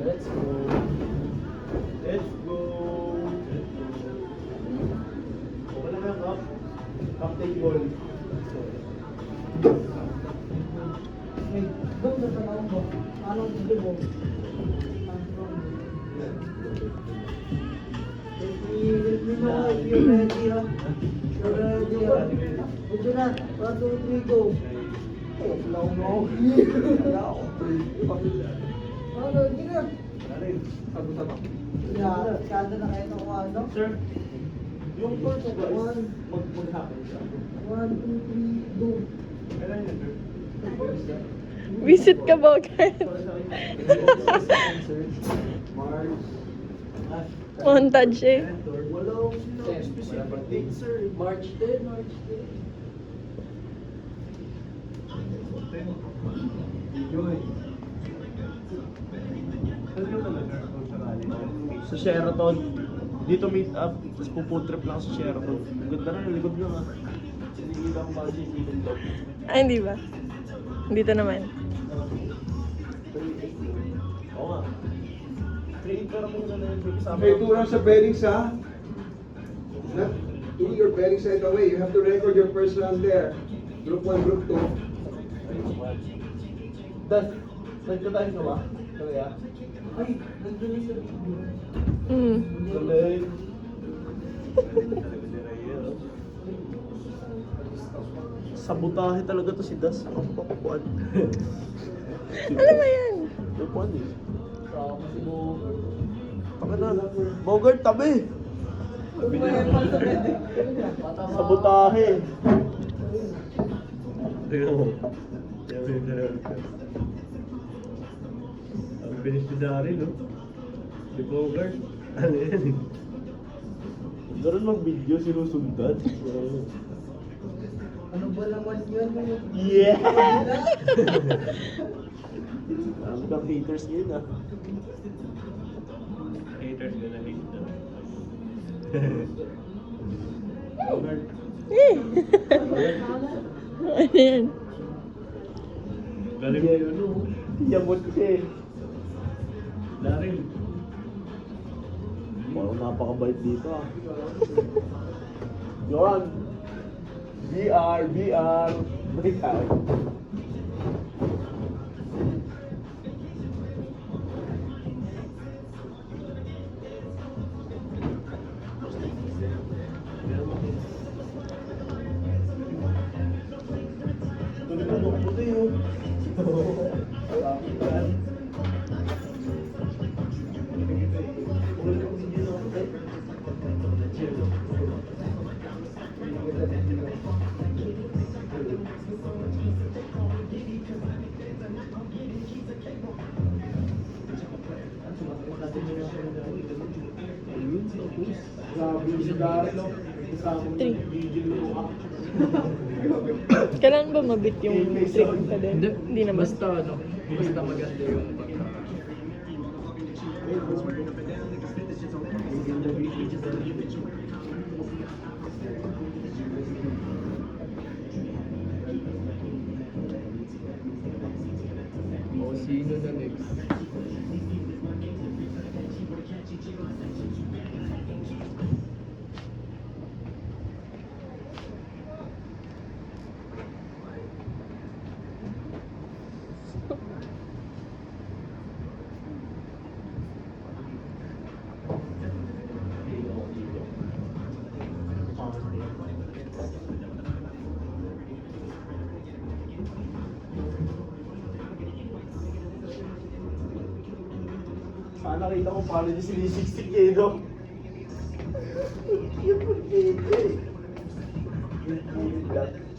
Let's go. Let's go. Wala na cup. Cup take ball. Hey, doon na sa mo. Anong hindi mo? Let me know if you're ready, ha? You're ready, ha? Ito na. 1, 2, 3, go. Oh, slow mo. Ano, hindi na. Sabi-sabi. Yeah, kada na kayo ng ano? Sir, yung course ko guys, mag-happen siya. 1, 2, 3, go. Kailan yun, sir? Visit ka ba, Kyle? March. Montage eh. Walang specific date, sir. March 10, March 10. Yun. Sa Sheraton. Dito meet up. Tapos pupo trip lang sa Sheraton. Ganda na, likod lang ah. Hindi lang ba siya ikot to. Ay, hindi ba? Dito naman. Oo nga. 3-8 pero muna na yun. Kasama May turang sa bearings ha. Not doing your bearings right away. You have to record your first run there. Group 1, group 2. Das, nagkatahin ka ba? Kaya? Ay, nandun yung sa Hmm. Galing. Sabotahe talaga to si Das. Ang papapuan. Alam mo yan. Papapuan eh. Taka na. Bogart, tabi! Sabotahe. Tingnan mo. Ang bilis ni Daryl, no? Si Bogart. Ano yan eh? Daroon mag-video, sinusundan. Ano ba naman yun? Yeah! Ang kang haters ngayon ah. Haters gonna hate na. Bogart. Eh. Ano yan? Galing niya yun, no? Yabot siya eh. Daryl. Parang napakabait dito ah. Yun! BR! BR! Break out! Tuloy mo nung puti yun. Grabe si Daryl, no? Kasama mo Three. yung video mo. Kailan ba mabit yung trick ka din? Hindi naman. Basta ano, basta maganda yung pagka. O sino na next? Sana nakita ko paano niya sinisiksik eh, no? Yung pag-ibig. Yung pag-ibig.